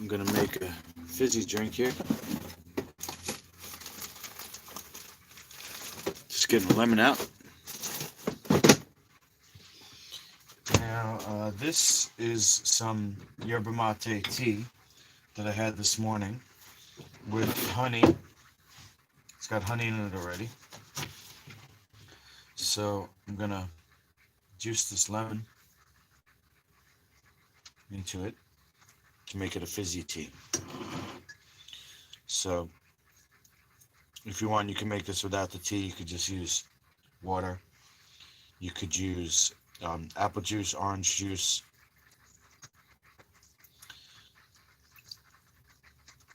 I'm gonna make a fizzy drink here. Just getting the lemon out. Now, this is some yerba mate tea that I had this morning with honey. It's got honey in it already. So I'm gonna juice this lemon into it to make it a fizzy tea. So if you want, you can make this without the tea. You could just use water. You could use apple juice, orange juice.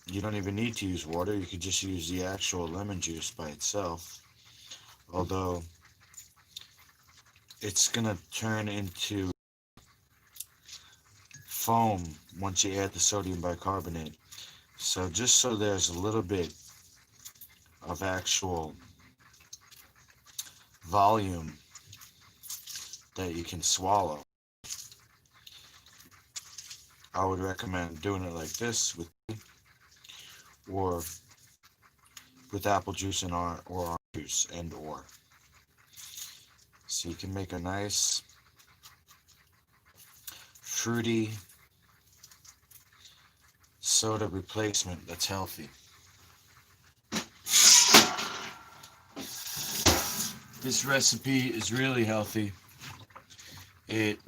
You don't even need to use water. You could just use the actual lemon juice by itself. Although it's gonna turn into foam once you add the sodium bicarbonate. So just so there's a little bit of actual volume that you can swallow, I would recommend doing it like this with or with apple juice and or orange juice and or. So you can make a nice fruity soda replacement that's healthy. This recipe is really healthy. It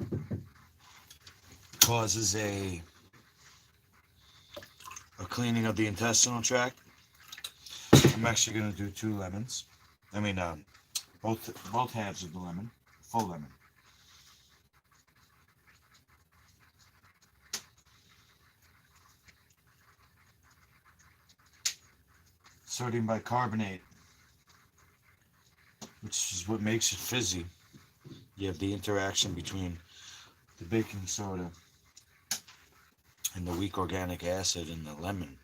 causes a cleaning of the intestinal tract. I'm actually going to do 2 lemons. I mean, both halves of the lemon, full lemon. Sodium bicarbonate, which is what makes it fizzy. You have the interaction between the baking soda and the weak organic acid in the lemon.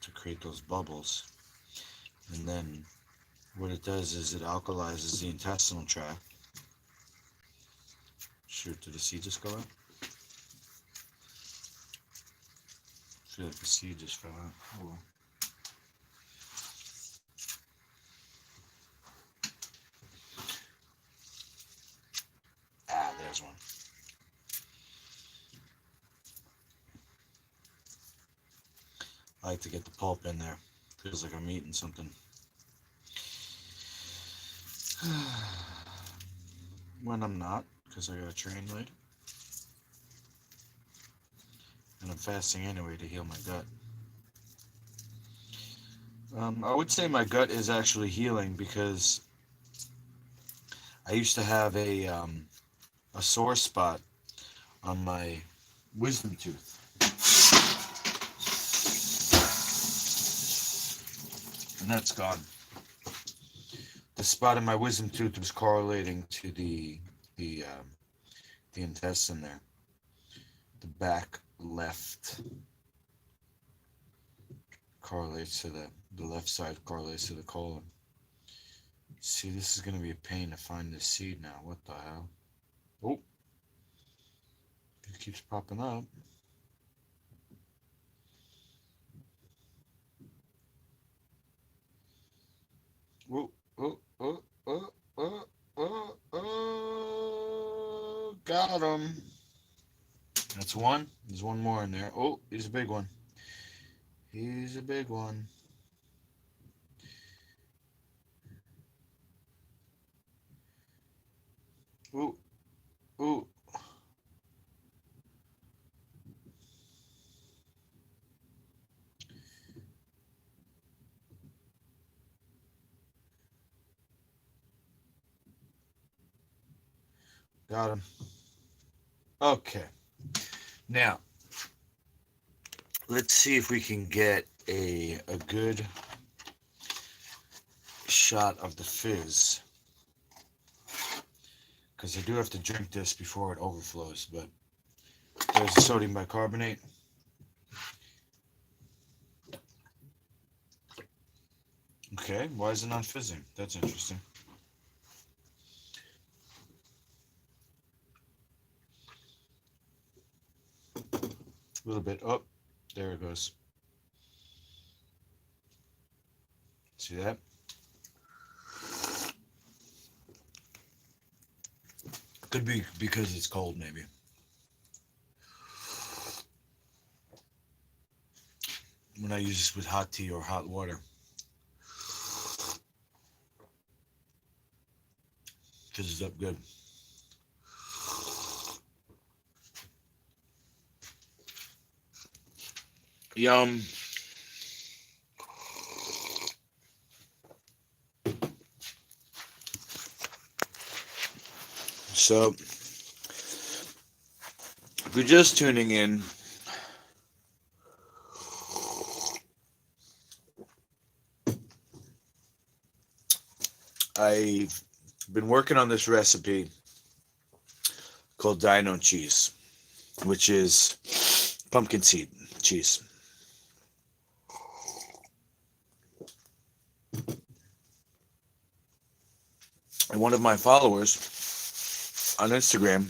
To create those bubbles. And then what it does is it alkalizes the intestinal tract. Shoot, did the seed just go out? I feel like the seed just fell out. Oh well. Ah, there's one. I like to get the pulp in there. Feels like I'm eating something. When I'm not, because I got a train later. And I'm fasting anyway to heal my gut. I would say my gut is actually healing because I used to have a sore spot on my wisdom tooth. And that's gone. The spot in my wisdom tooth was correlating to the intestine there. The back left correlates to the left side correlates to the colon. See, this is going to be a pain to find this seed now. What the hell? Oh, it keeps popping up. Oh, oh, oh, oh, oh, oh, oh, got him. That's one. There's one more in there. Oh, he's a big one. He's a big one. Ooh, ooh. Got him. Okay. Now, let's see if we can get a good shot of the fizz. Because I do have to drink this before it overflows, but there's the sodium bicarbonate. Okay, why is it not fizzing? That's interesting. little bit. Oh, there it goes. See that? Could be because it's cold, maybe. When I use this with hot tea or hot water. Fizzes up good. Yum. So, if you're just tuning in, I've been working on this recipe called Dino cheese, which is pumpkin seed cheese. And one of my followers on Instagram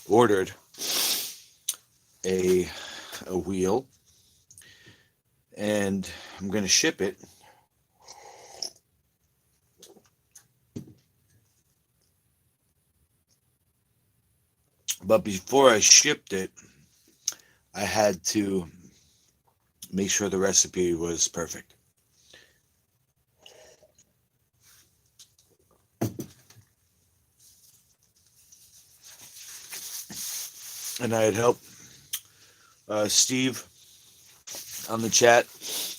ordered a wheel, and I'm going to ship it. But before I shipped it, I had to make sure the recipe was perfect. And I had help. Steve on the chat,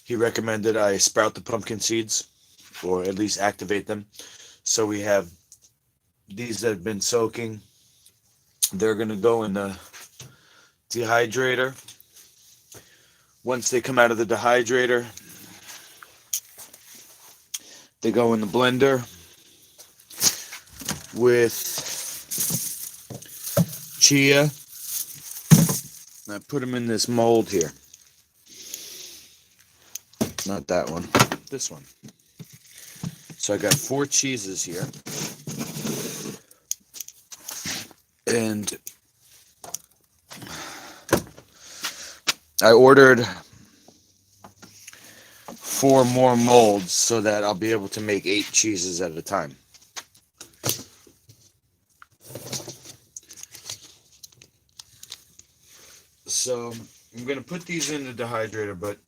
he recommended I sprout the pumpkin seeds, or at least activate them. So we have these that have been soaking. They're going to go in the dehydrator. Once they come out of the dehydrator, they go in the blender with chia. I put them in this mold here. Not that one, this one. So I got 4 cheeses here. And I ordered 4 more molds so that I'll be able to make 8 cheeses at a time. So I'm going to put these in the dehydrator, but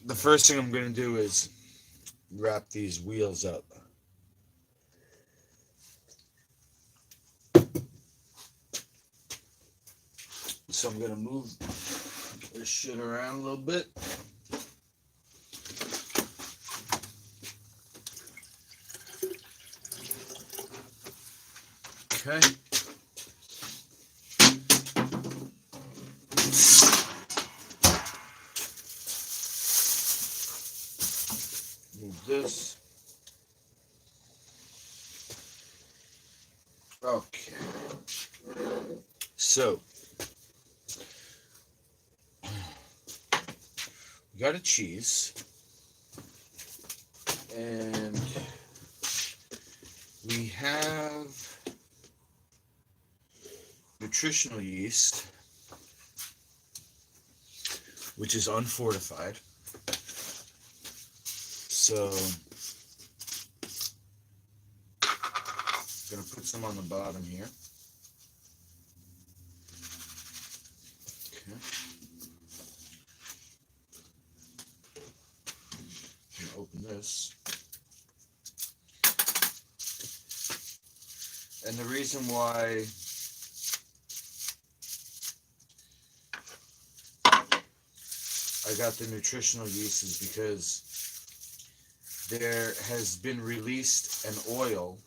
the first thing I'm going to do is wrap these wheels up. So I'm going to move this shit around a little bit. Okay. Move this. Okay. So, we got a cheese, and we have nutritional yeast, which is unfortified. So, I'm going to put some on the bottom here. Okay. I'm going to open this. And the reason why I got the nutritional yeast is because there has been released an oil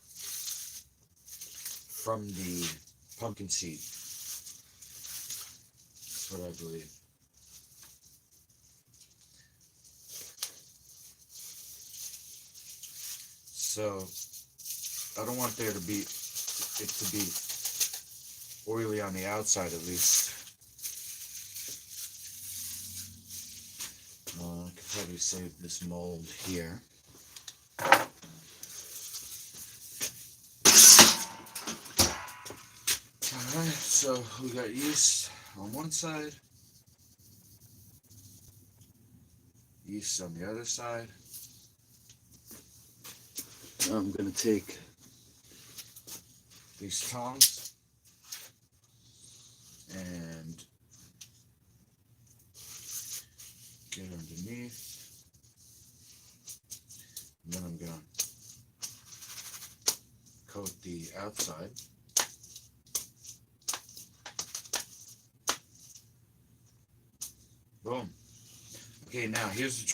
from the pumpkin seed. That's what I believe. So I don't want there to be it to be oily on the outside, at least. I could probably save this mold here. Alright, so we got yeast on one side, east on the other side. Now I'm going to take these tongs and get underneath, and then I'm going to coat the outside. Boom. Okay, now here's the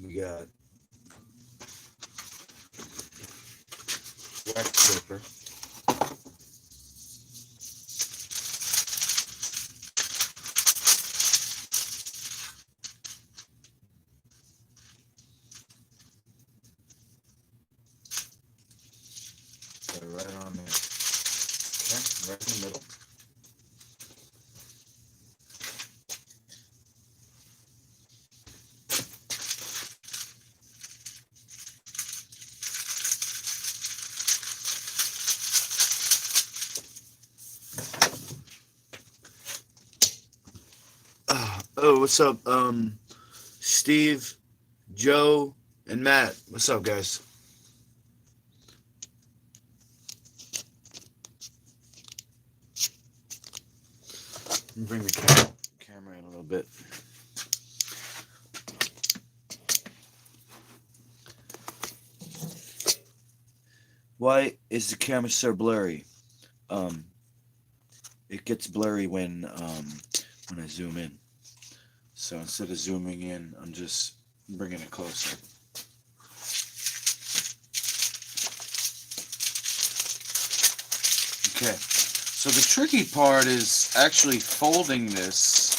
we got wax paper. Put it right on there. Okay, right in the middle. Oh, what's up? Steve, Joe, and Matt. What's up, guys? Let me bring the camera in a little bit. Why is the camera so blurry? It gets blurry when I zoom in. So instead of zooming in, I'm just bringing it closer. Okay, so the tricky part is actually folding this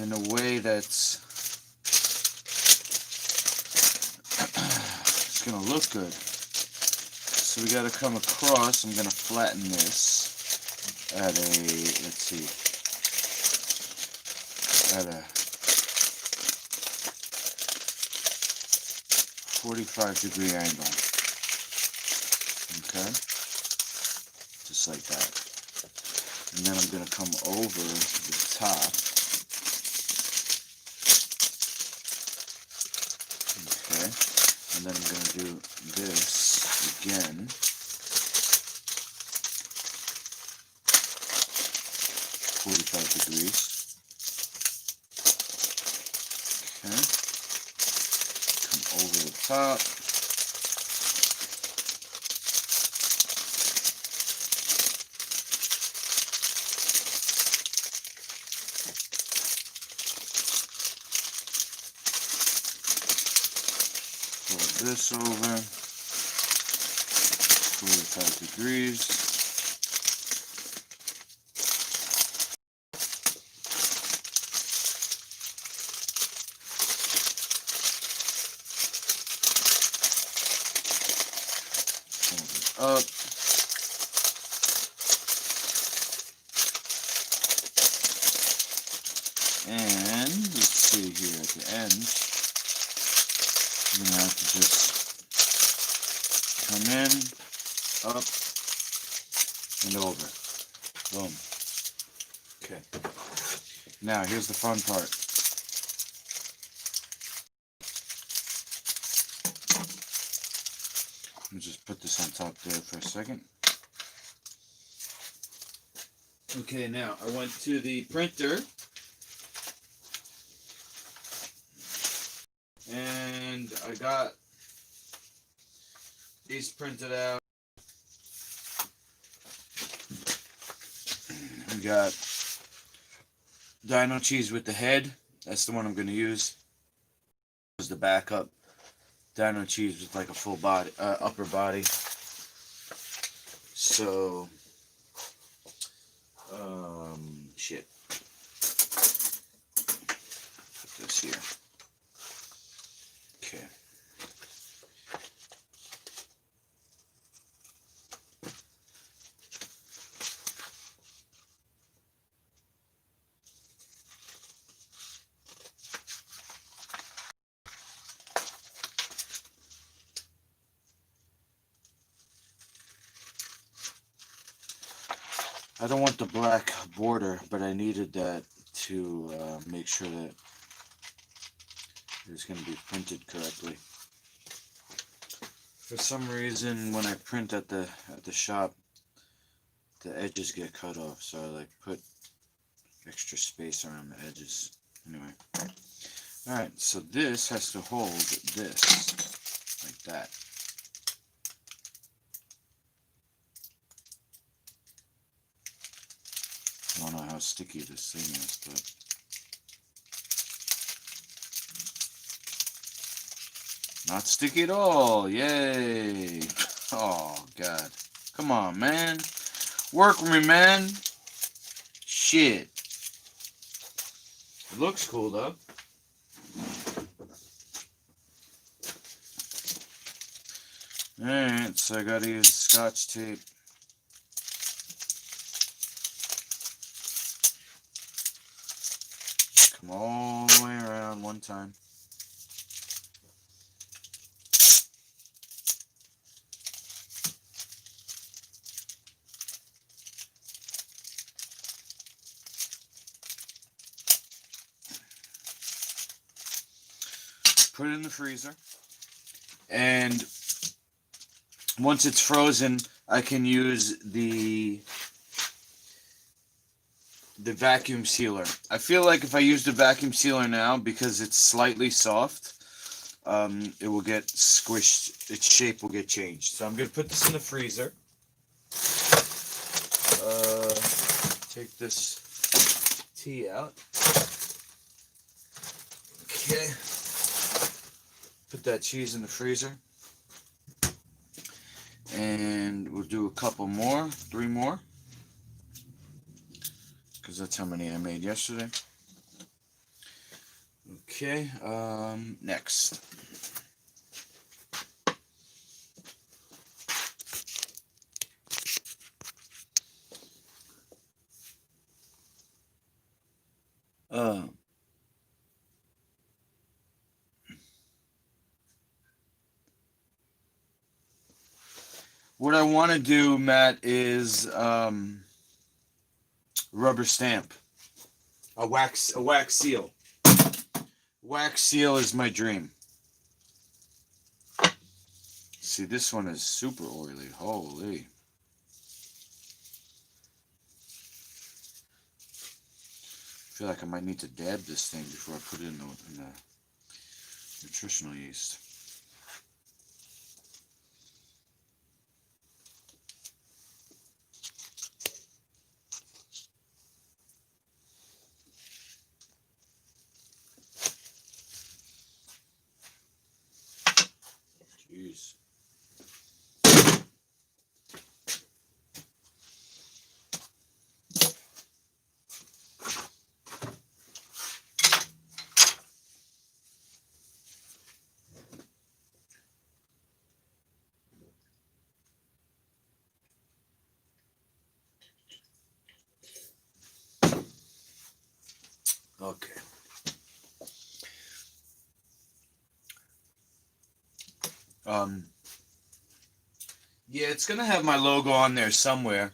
in a way that's it's gonna look good. So we gotta come across. I'm gonna flatten this at a, let's see, at a 45-degree angle. Okay, just like that. And then I'm gonna come over the top. Okay, and then I'm gonna do this again. 45 degrees. Okay. Come over the top. Fold this over. 45 degrees. Up. And let's see here at the end, you're going to have to just come in, up, and over. Boom. Okay. Now here's the fun part. Let me just put this on top there for a second. Okay, now I went to the printer and I got these printed out. We got Dino Cheese with the head. That's the one I'm going to use. This is the backup. Dino Cheese with like a full body, upper body. So, shit. Put this here. Okay. I don't want the black border, but I needed that to make sure that it's going to be printed correctly. For some reason, when I print at the shop, the edges get cut off, so I like put extra space around the edges. Anyway, all right. So this has to hold this like that. I don't know how sticky this thing is, but not sticky at all. Yay! Oh God, come on, man. Work with me, man. Shit. It looks cool though. Alright, so I gotta use Scotch tape. Come all the way around one time. Put it in the freezer. And once it's frozen, I can use the vacuum sealer. I feel like if I use the vacuum sealer now, because it's slightly soft, it will get squished. Its shape will get changed. So I'm going to put this in the freezer. Take this tea out. Okay. Put that cheese in the freezer. And we'll do a couple more, 3 more. Because that's how many I made yesterday. Okay, next. What I want to do, Matt, is rubber stamp. A wax seal. Wax seal is my dream. See, this one is super oily. Holy. I feel like I might need to dab this thing before I put it in the nutritional yeast. Jeez. Okay. Yeah, it's gonna have my logo on there somewhere.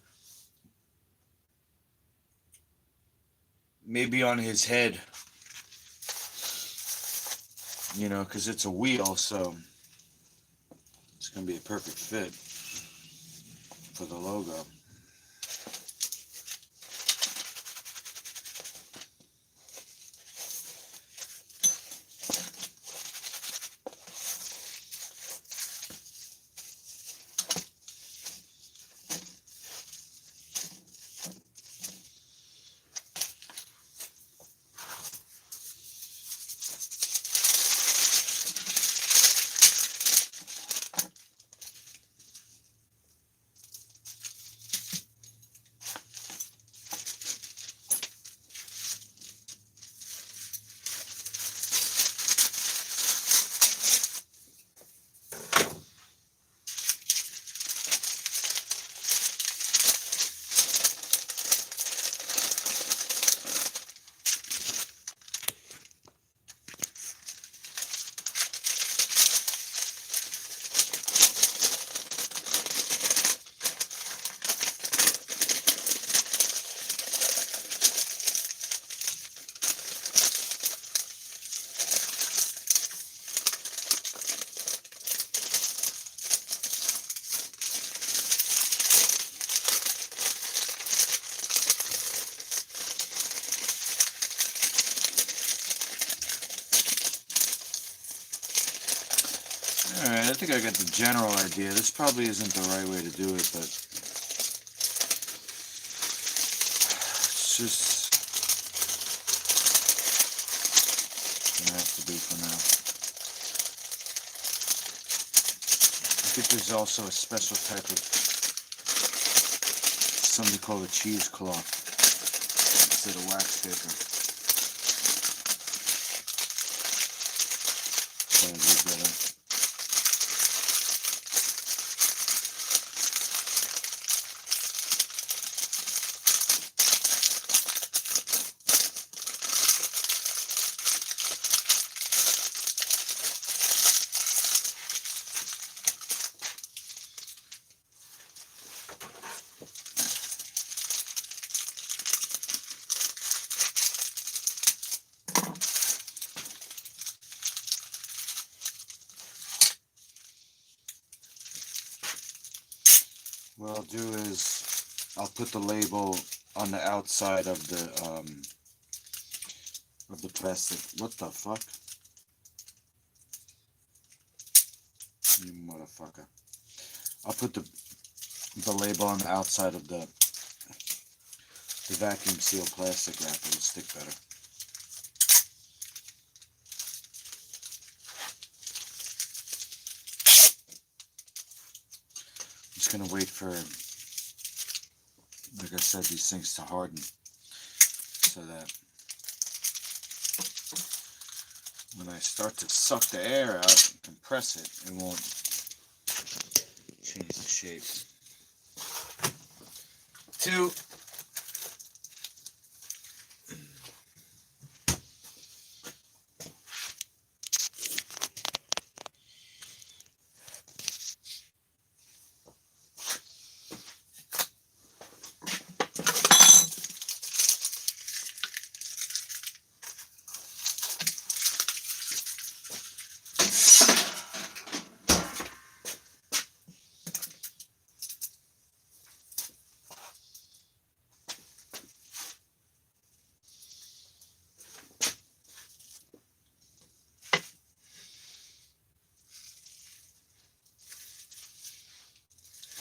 Maybe on his head. You know, because it's a wheel, so it's gonna be a perfect fit for the logo. Alright, I think I got the general idea. This probably isn't the right way to do it, but it's just gonna have to do for now. I think there's also a special type of something called a cheesecloth instead of wax paper. Probably better. What I'll do is I'll put the label on the outside of the plastic. What the fuck? You motherfucker. I'll put the label on the outside of the vacuum seal plastic wrap. It'll stick better. I'm just gonna wait for, like I said, these things to harden so that when I start to suck the air out and compress it, it won't change the shape. 2.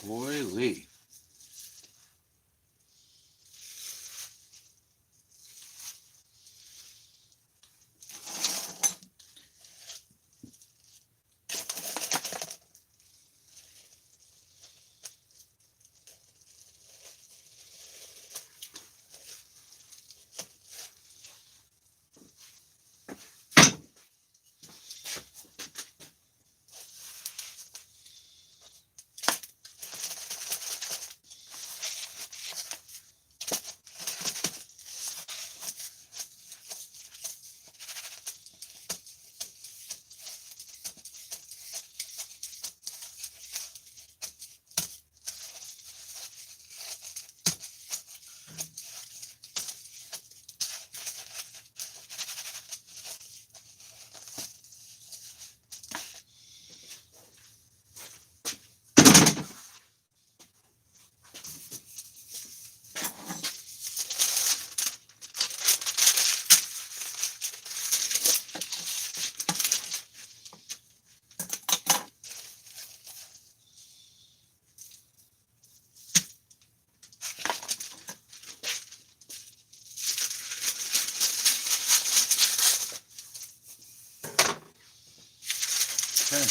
Boy Lee. Okay.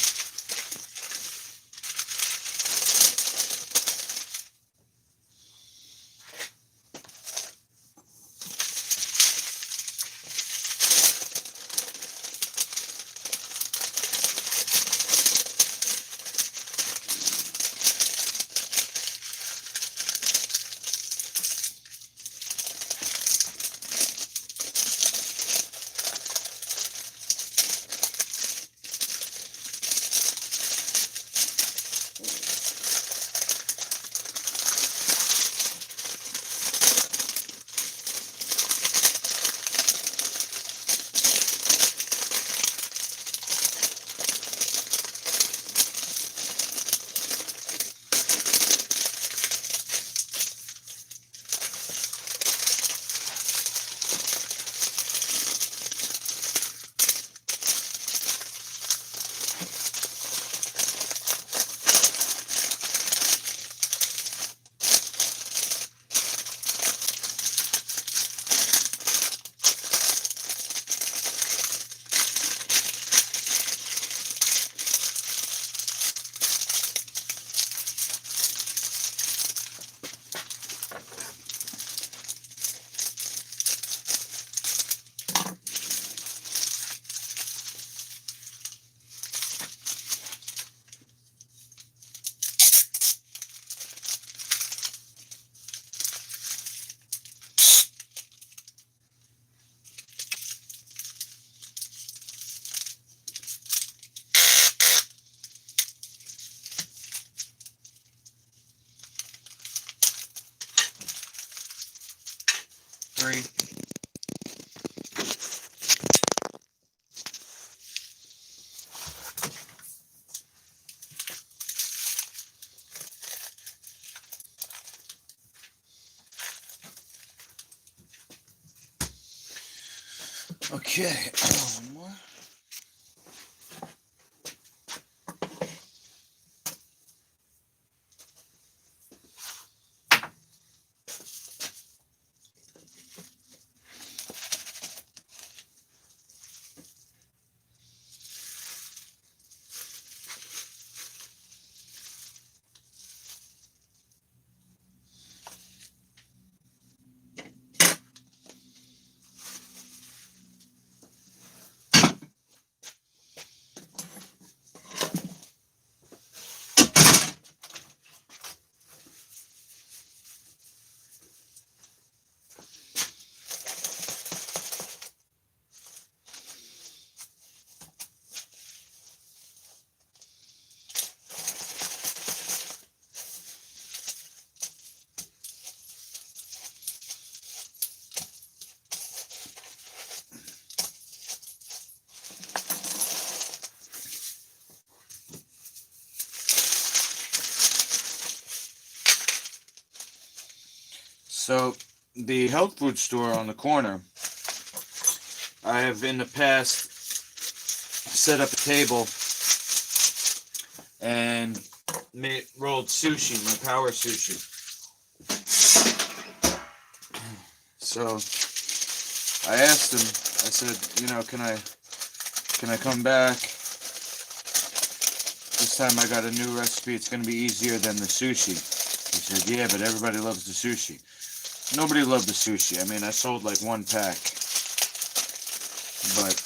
3. Okay, one more. So, the health food store on the corner, I have in the past set up a table and rolled sushi, my power sushi. So I asked him, I said, can I come back? This time I got a new recipe. It's going to be easier than the sushi. He said, yeah, but everybody loves the sushi. Nobody loved the sushi. I mean, I sold like 1 pack. But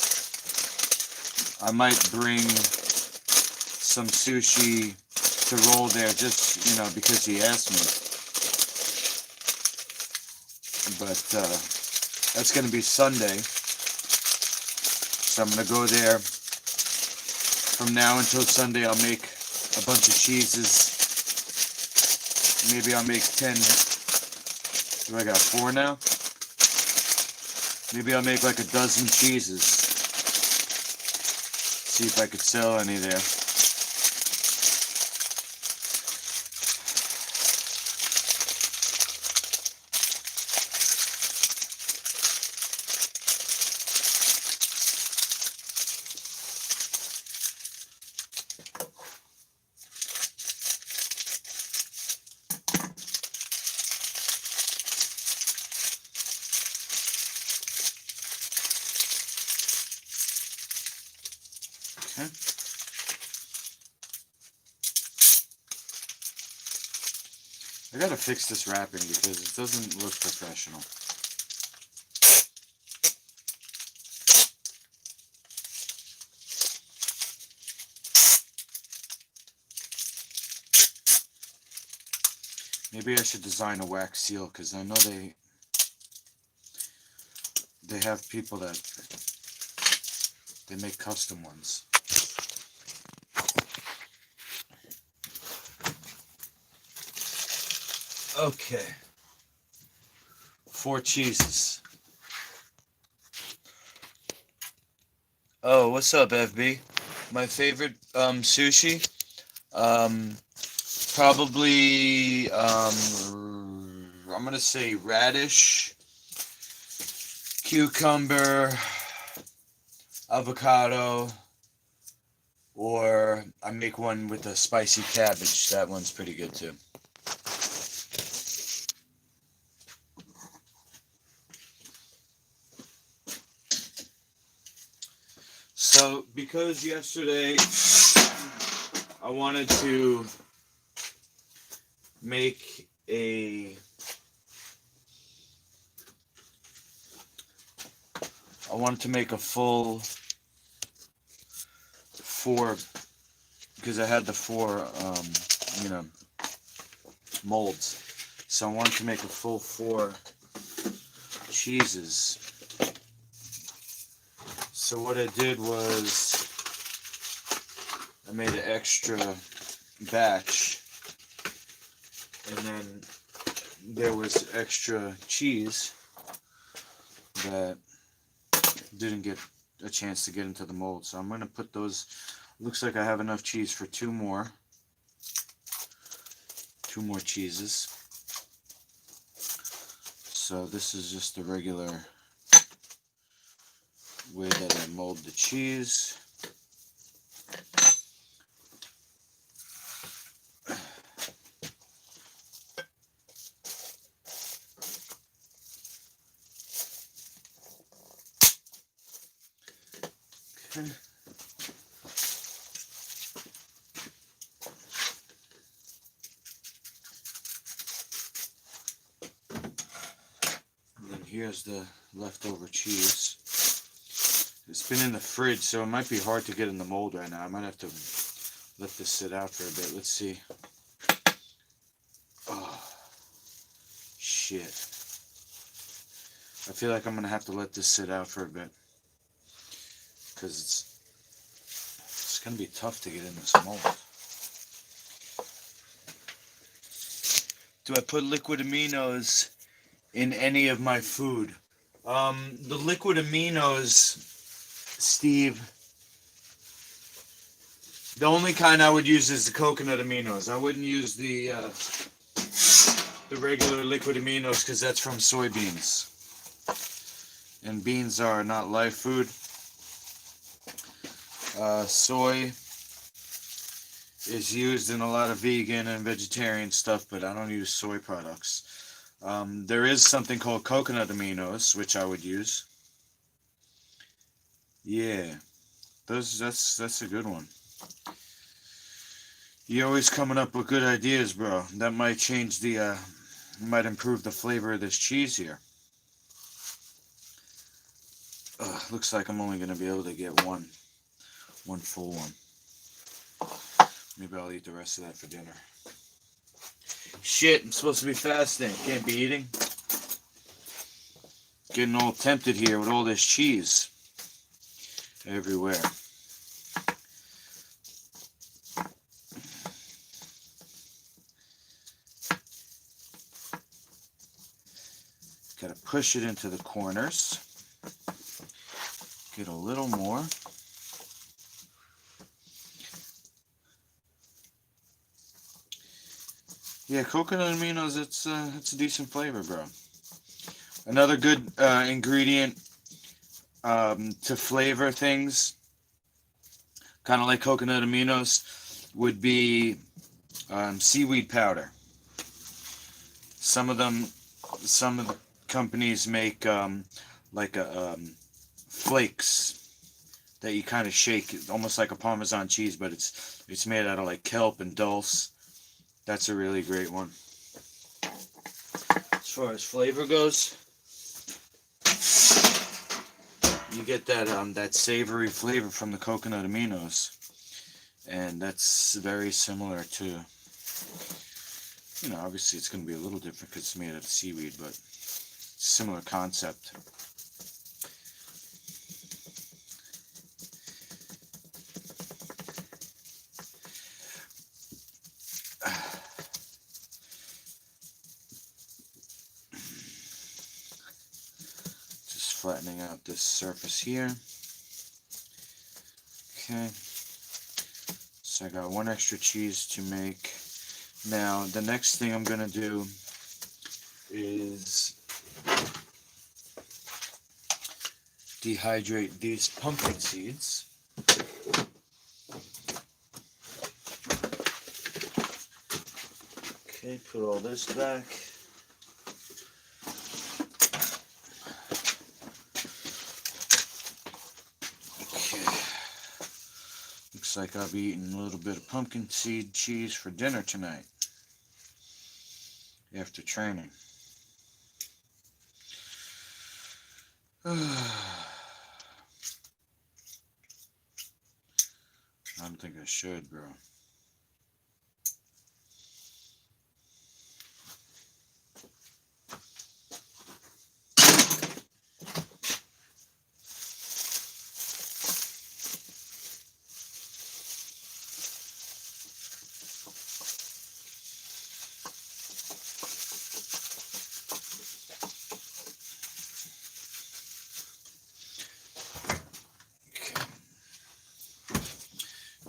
I might bring some sushi to roll there just, because he asked me. But that's going to be Sunday. So I'm going to go there. From now until Sunday, I'll make a bunch of cheeses. Maybe I'll make 10. Do I got 4 now? Maybe I'll make like a dozen cheeses. See if I could sell any there. Okay. I gotta fix this wrapping because it doesn't look professional. Maybe I should design a wax seal because I know they have people that they make custom ones. Okay. 4 cheeses. Oh, what's up, FB? My favorite sushi? Probably I'm gonna say radish, cucumber, avocado, or I make one with a spicy cabbage. That one's pretty good too. So, because yesterday I wanted to make a full 4, because I had the 4 molds. So I wanted to make a full 4 cheeses. So what I did was I made an extra batch, and then there was extra cheese. that didn't get a chance to get into the mold. So I'm going to put those. Looks like I have enough cheese for two more cheeses. So this is just the regular way that I mold the cheese. Okay. And then here's the leftover cheese. It's been in the fridge, so it might be hard to get in the mold right now. I might have to let this sit out for a bit. Let's see. Oh, shit. I feel like I'm going to have to let this sit out for a bit, because it's going to be tough to get in this mold. Do I put liquid aminos in any of my food? The liquid aminos, Steve, the only kind I would use is the coconut aminos. I wouldn't use the regular liquid aminos, because that's from soybeans. And beans are not live food. Soy is used in a lot of vegan and vegetarian stuff, but I don't use soy products. There is something called coconut aminos, which I would use. Yeah, that's a good one. You're always coming up with good ideas, bro. That might change the, might improve the flavor of this cheese here. Looks like I'm only going to be able to get one full one. Maybe I'll eat the rest of that for dinner. Shit, I'm supposed to be fasting. Can't be eating. Getting all tempted here with all this cheese everywhere. Gotta push it into the corners. Get a little more. Yeah, coconut aminos, it's a decent flavor, bro. Another good ingredient to flavor things, kind of like coconut aminos, would be seaweed powder. Some of the companies make like flakes that you kind of shake, almost like a Parmesan cheese, but it's made out of like kelp and dulse. That's a really great one. As far as flavor goes, you get that savory flavor from the coconut aminos, and that's very similar to, you know, obviously it's going to be a little different because it's made out of seaweed, but similar concept. Flattening out this surface here. Okay, so I got one extra cheese to make. Now the next thing I'm gonna do is dehydrate these pumpkin seeds. Okay, put all this back. Looks like I'll be eating a little bit of pumpkin seed cheese for dinner tonight after training. I don't think I should, bro.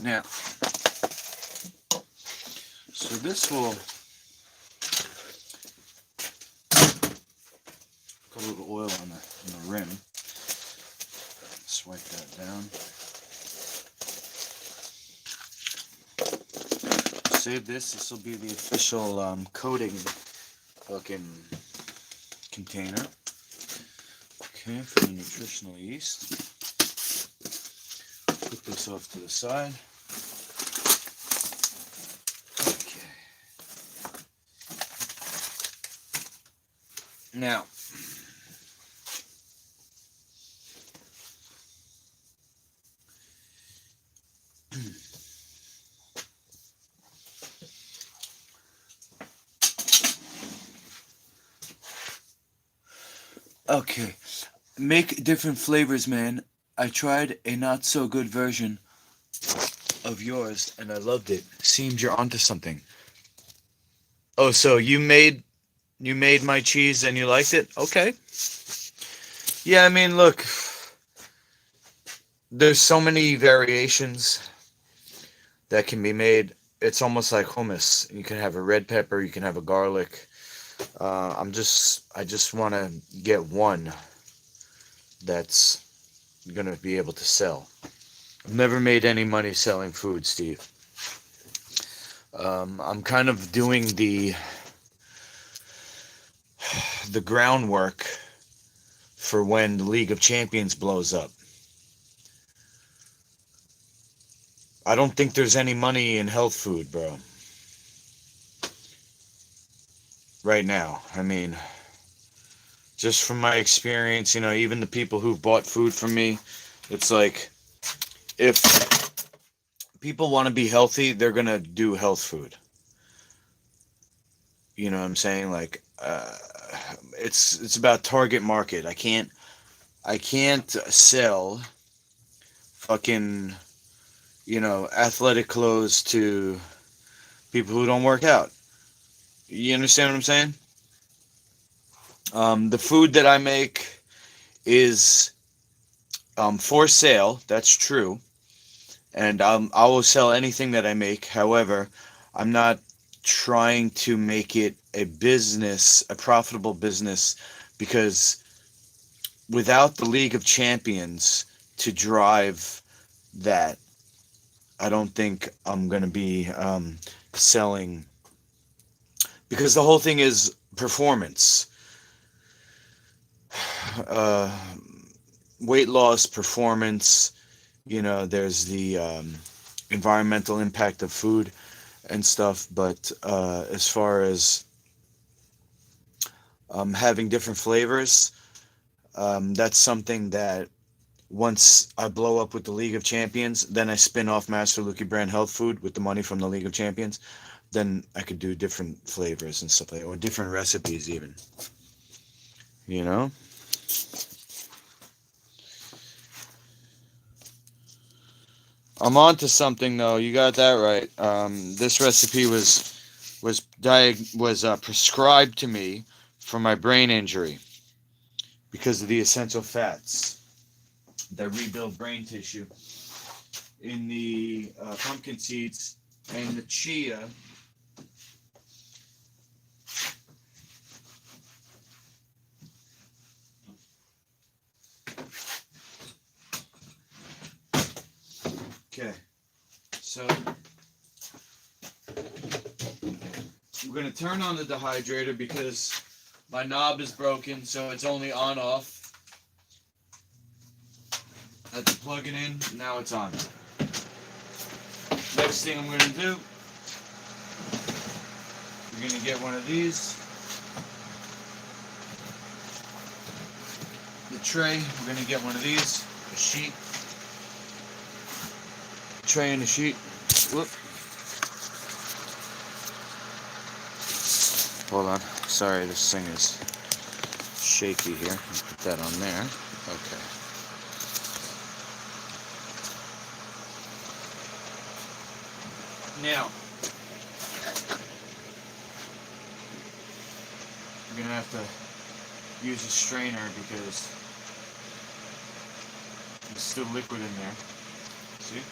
Now, so this will put a little oil on the rim. Swipe that down. Save this. This will be the official coating fucking container. Okay, for the nutritional yeast. Put this off to the side. Okay. Now, okay, make different flavors, man. I tried a not so good version of yours and I loved it. Seems you're onto something. Oh, so you made my cheese and you liked it? Okay. Yeah, I mean, look, there's so many variations that can be made. It's almost like hummus. You can have a red pepper, you can have a garlic. I just want to get one that's gonna be able to sell. I've never made any money selling food, Steve. I'm kind of doing the groundwork for when the League of Champions blows up. I don't think there's any money in health food, bro. Right now. I mean, just from my experience, you know, even the people who've bought food from me, it's like, if people want to be healthy, they're going to do health food. You know what I'm saying? Like, it's about target market. I can't sell fucking, you know, athletic clothes to people who don't work out. You understand what I'm saying? The food that I make is for sale. That's true. And I will sell anything that I make. However, I'm not trying to make it a business, a profitable business, because without the League of Champions to drive that, I don't think I'm going to be selling, because the whole thing is performance. Weight loss, performance, you know, there's the environmental impact of food and stuff, but as far as having different flavors, that's something that once I blow up with the League of Champions, then I spin off Master Luki Brand Health Food with the money from the League of Champions, then I could do different flavors and stuff like that, or different recipes even. You know? I'm on to something though. You got that right. This recipe was prescribed to me for my brain injury because of the essential fats that rebuild brain tissue in the pumpkin seeds and the chia. Okay, so we're going to turn on the dehydrator because my knob is broken, so it's only on off. I had to plug it in, now it's on. Next thing I'm going to do, we're going to get one of these. The tray, we're going to get one of these, a sheet. Tray and a sheet. Whoop. Hold on. Sorry, this thing is shaky here. Put that on there. Okay. Now, you're going to have to use a strainer because there's still liquid in there. See?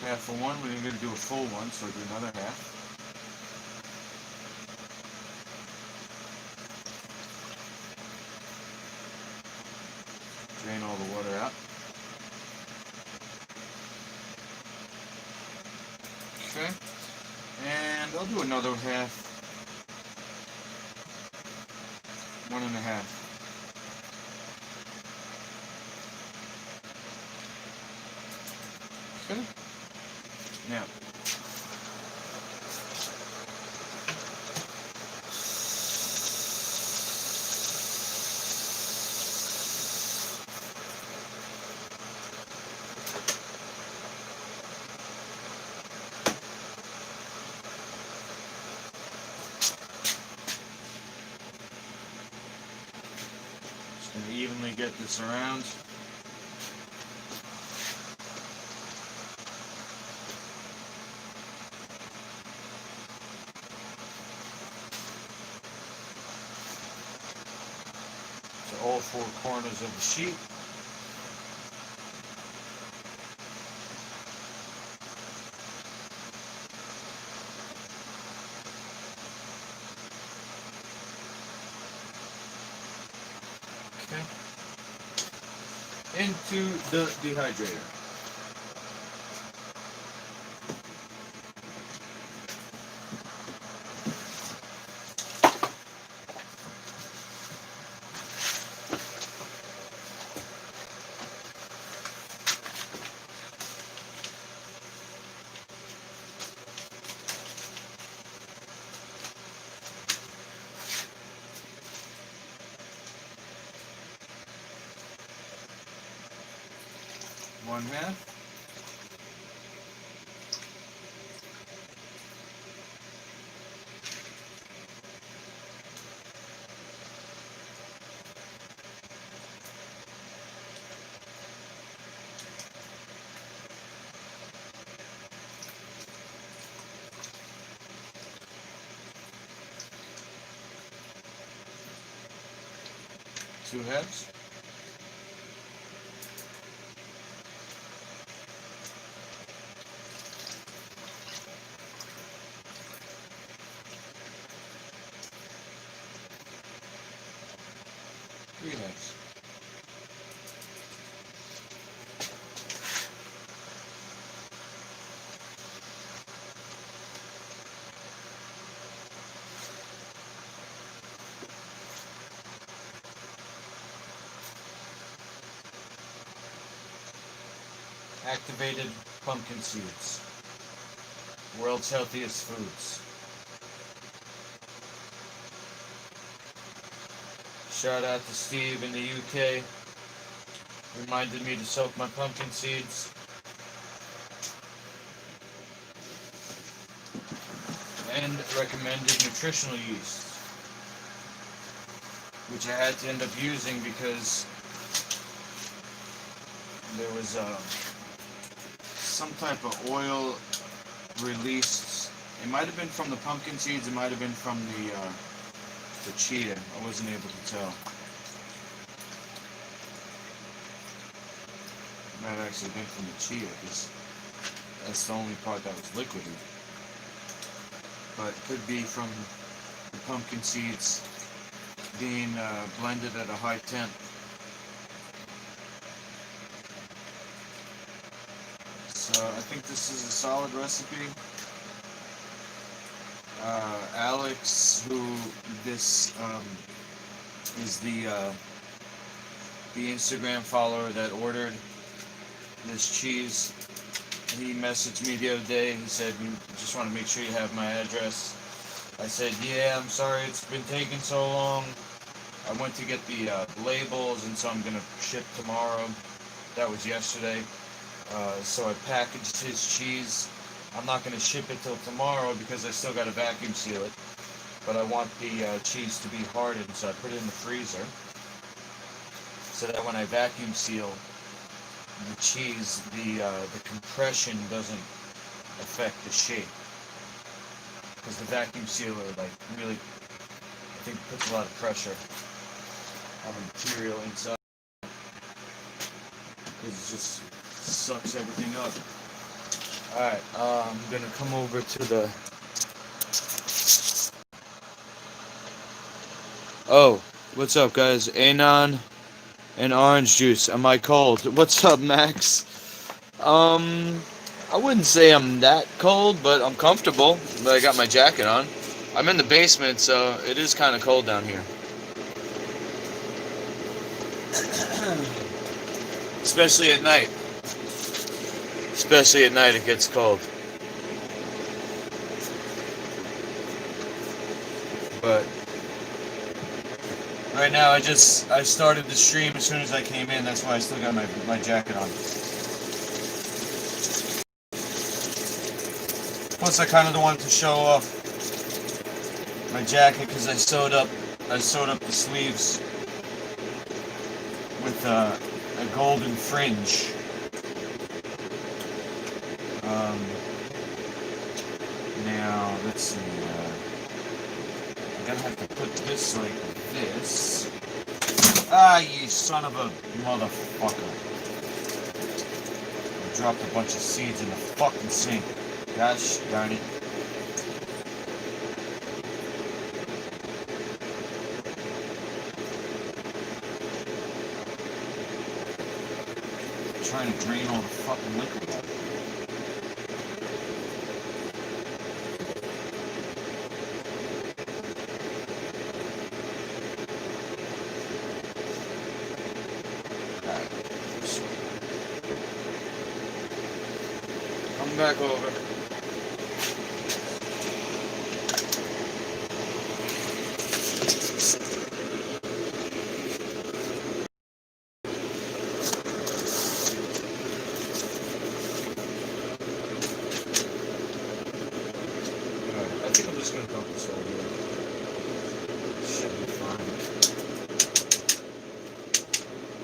half of one. We're going to do a full one, so I'll do another half. Drain all the water out. Okay. And I'll do another half. 1.5. Okay. Now, just going to evenly get this around. All four corners of the sheet. Okay. Into the dehydrator. One half. Two halves. Three halves. Activated pumpkin seeds. World's healthiest foods. Shout out to Steve in the UK. Reminded me to soak my pumpkin seeds. And recommended nutritional yeast, which I had to end up using because there was some type of oil released. It might have been from the pumpkin seeds. It might have been from the chia. I wasn't able to tell. It might have actually been from the chia because that's the only part that was liquidy. But it could be from the pumpkin seeds being blended at a high temp. So I think this is a solid recipe. Alex, who this is the Instagram follower that ordered this cheese, he messaged me the other day. He said, "We just want to make sure you have my address." I said, "Yeah, I'm sorry it's been taking so long. I went to get the labels, and so I'm gonna ship tomorrow." That was yesterday. So I packaged his cheese. I'm not going to ship it till tomorrow because I still got to vacuum seal it. But I want the cheese to be hardened, so I put it in the freezer. So that when I vacuum seal the cheese, the compression doesn't affect the shape. Because the vacuum sealer, like, really, I think puts a lot of pressure on the material inside. Because it just sucks everything up. Alright, I'm gonna come over to the... Oh, what's up, guys? Anon and orange juice. Am I cold? What's up, Max? I wouldn't say I'm that cold, but I'm comfortable. But I got my jacket on. I'm in the basement, so it is kind of cold down here. Especially at night. Especially at night, it gets cold. But right now, I started the stream as soon as I came in. That's why I still got my jacket on. Plus, I kind of wanted to show off my jacket because I sewed up the sleeves with a golden fringe. Now let's see. I'm gonna have to put this like this. Ah, you son of a motherfucker! I dropped a bunch of seeds in the fucking sink. Gosh darn it. I'm trying to drain all the fucking liquid out. Come back over. I think I'm just gonna dump this over here. Should be fine.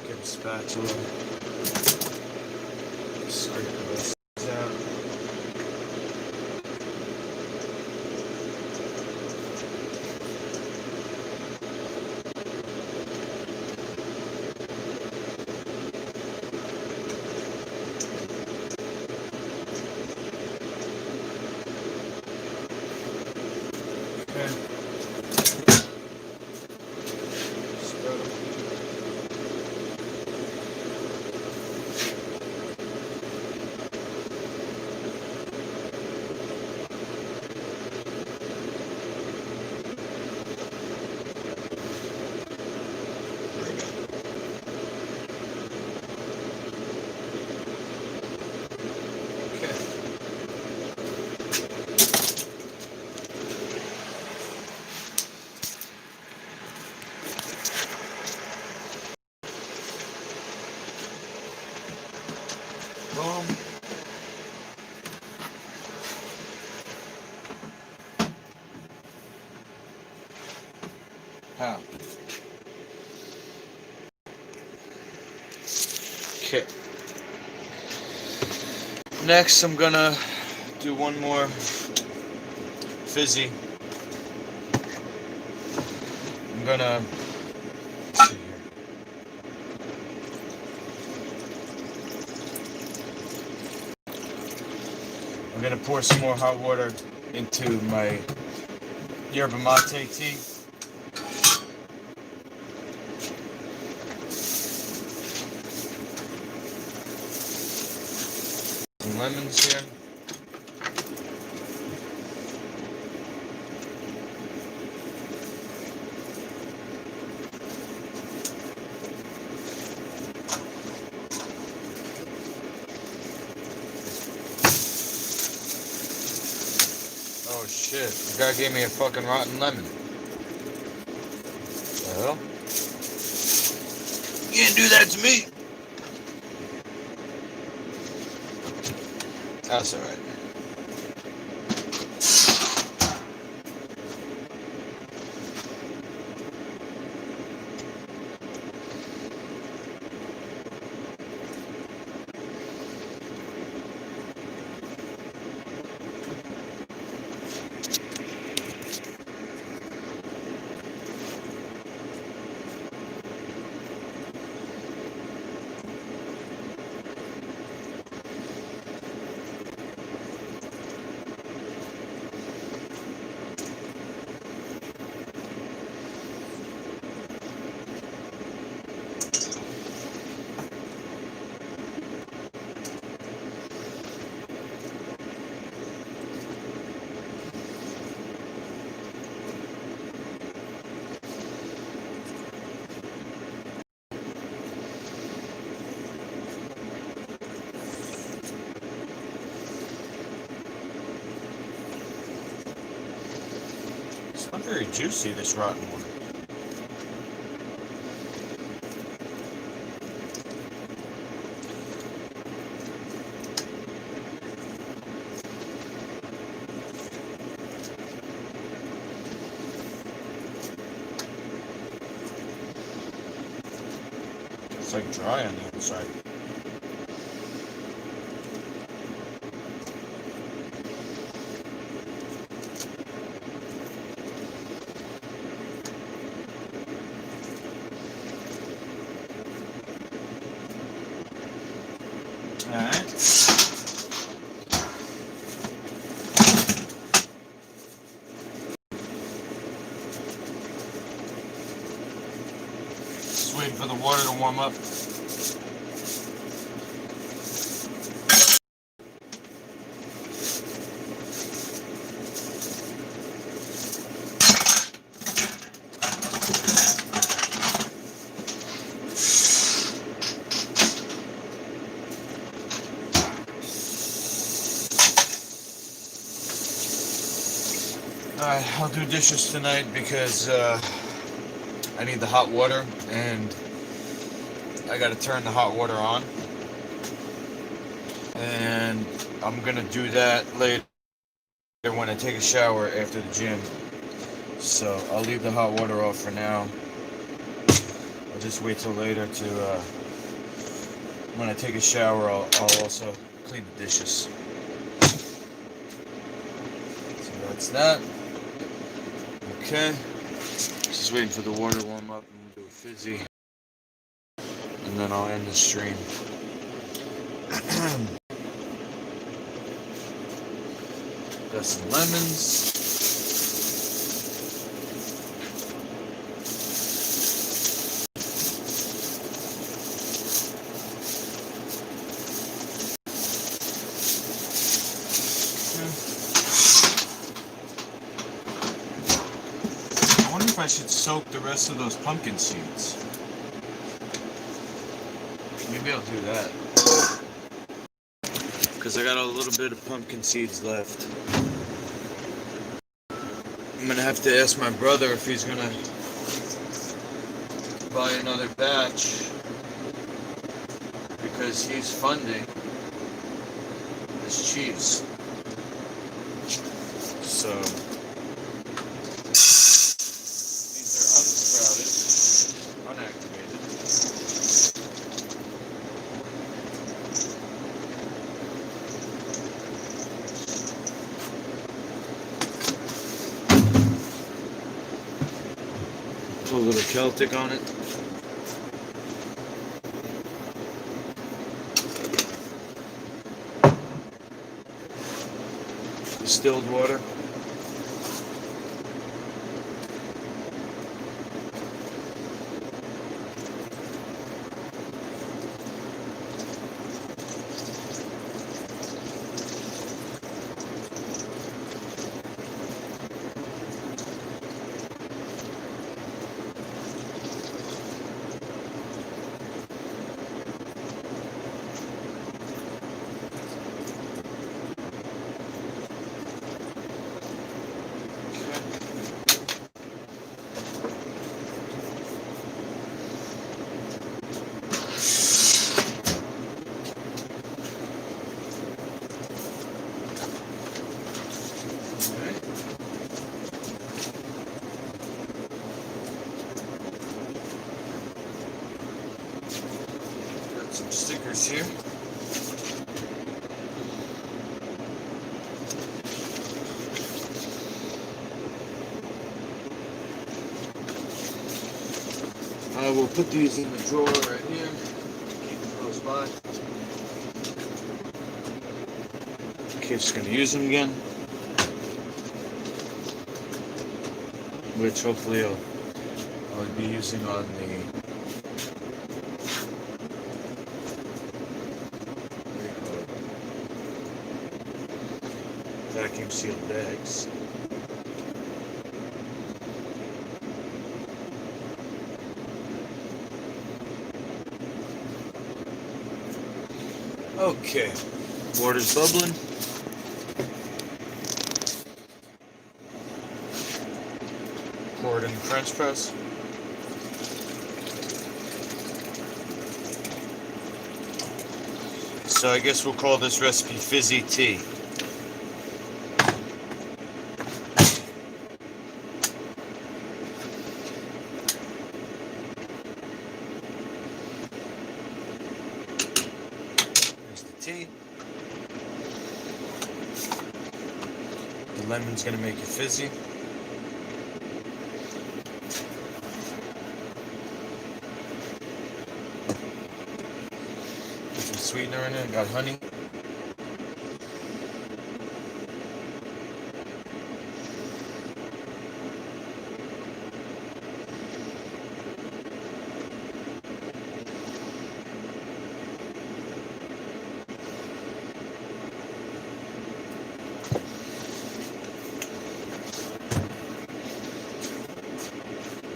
Get a spatula. Scrape the rest out. Boom. How? Okay. Next, I'm gonna do one more fizzy. I'm gonna... let's see here. I'm gonna pour some more hot water into my yerba mate tea. Some lemons here. Oh shit, the guy gave me a fucking rotten lemon. What the hell? You didn't do that to me! That's alright. not very juicy, this rotten one. It's like dry on the inside. Alright. Just waiting for the water to warm up. Alright, I'll do dishes tonight because I need the hot water and I gotta turn the hot water on. And I'm gonna do that later when I take a shower after the gym. So I'll leave the hot water off for now. I'll just wait till later to, when I take a shower, I'll also clean the dishes. So that's that. Okay, just waiting for the water to warm up and do a fizzy, and then I'll end the stream. Got some lemons. I should soak the rest of those pumpkin seeds. Maybe I'll do that. Because I got a little bit of pumpkin seeds left. I'm gonna have to ask my brother if he's gonna buy another batch. Because he's funding this cheese. So a little Celtic on it. Distilled water. Some stickers here. I will put these in the drawer right here. Keep them close by. In case I'm going to use them again. Which hopefully I'll be using on the vacuum sealed bags. Okay, water's bubbling. it in the French press. So I guess we'll call this recipe fizzy tea. Here's the tea. The lemon's gonna make it fizzy. Put some sweetener in it. Got honey.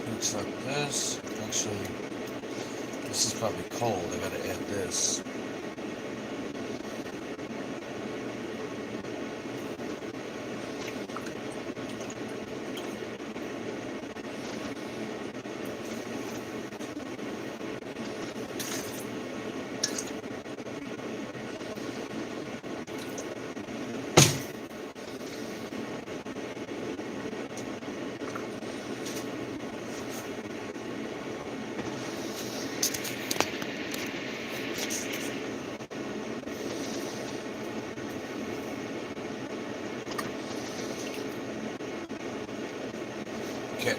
Looks like this. Actually, this is probably cold. I gotta add this. Okay.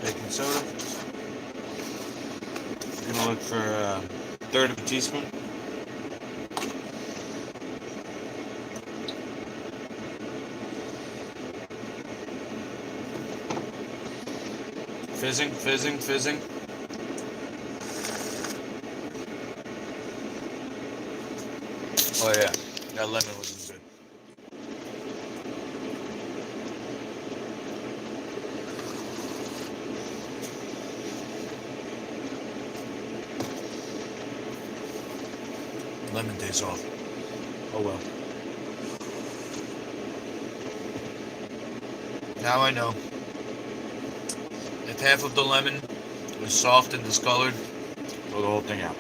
Baking soda. I'm gonna look for a third of a teaspoon. Fizzing, fizzing, fizzing. Oh yeah, that lemon wasn't good. Lemon days off. Oh well. Now I know. If half of the lemon is soft and discolored, throw the whole thing out.